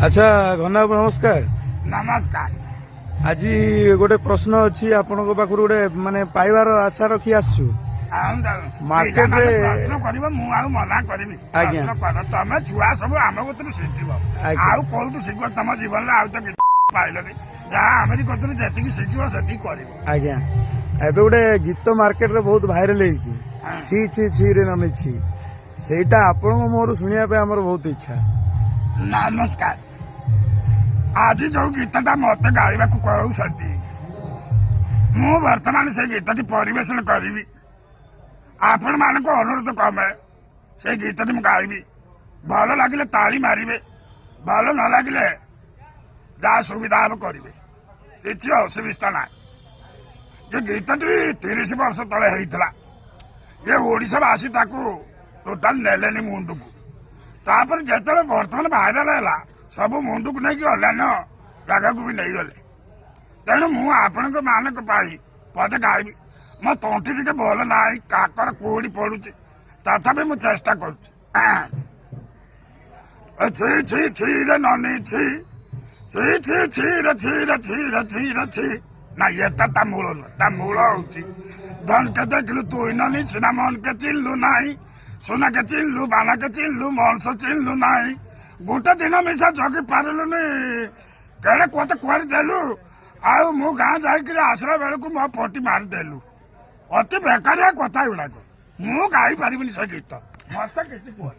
अच्छा घना नमस्कार। नमस्कार। आज गोटे प्रश्न अच्छी आपण पाखु गोटे माने पाइबार आशा रखी आसु मार्केट रे प्रश्न करिवो मु आ मना करबी। प्रश्न कर तमे छुआ सब आम गोत्र शिखिबो आउ कोउटु शिखिबो तम जीवन रे आउ त पाइलनी जा हमरी गोत्र जेति शिखिबो सेति करिवो। आज्ञा एबे गोटे गीत मार्केट रे बहुत भाइरल हेछि छी छी छी रे ननि छी सेटा आपण मोर सुनिया पे हमर बहुत इच्छा। नमस्कार। आज जो गीतटा मत गाइबा को कहउसती मु वर्तमान से गीतटी परिवेशन करिवि। आपण मानको अनुरोध कमे से गीतटी मु गाइबि। भल लागिले ताली मारिबे, भल न लागिले जा सुविधा अब करिबे, किछि असुविधा ना। ये गीतटी 30 वर्ष तले हेइतला। ये ओडिसा वासी ताकू टोटल नेलेनी मुंडू को तापर जेतले वर्तमान भाइराल हैला सब मुंडू को नहीं अन्य जगह को भी नहीं गले। तेणु मु आपण मानक पाई पदे गाइबी। मो तंठी टिके भल ना काकर कोड़ी पड़ुची तथापि मु चेष्टा करुची। छी छी छी रे ननी छी छी छी छी रे छी रे छी रे छी रे छी ना ये ता मूल होची धन के देखलु तू ननी सिना मन के चिल्लू नाही सुना के चिल्लू बाना के चिल्लू मनस चिल्लू नाही गोटे दिन मिसा जगी पारलुनी केड़े कोते कुआरी देलु आउ मु गाँ जाइकरी आसला बेलू मो पटी मारी देलु। अति बेकारिया कथा गुड़ाक मु गाई पारिबिनी से गीत मत किसी कह।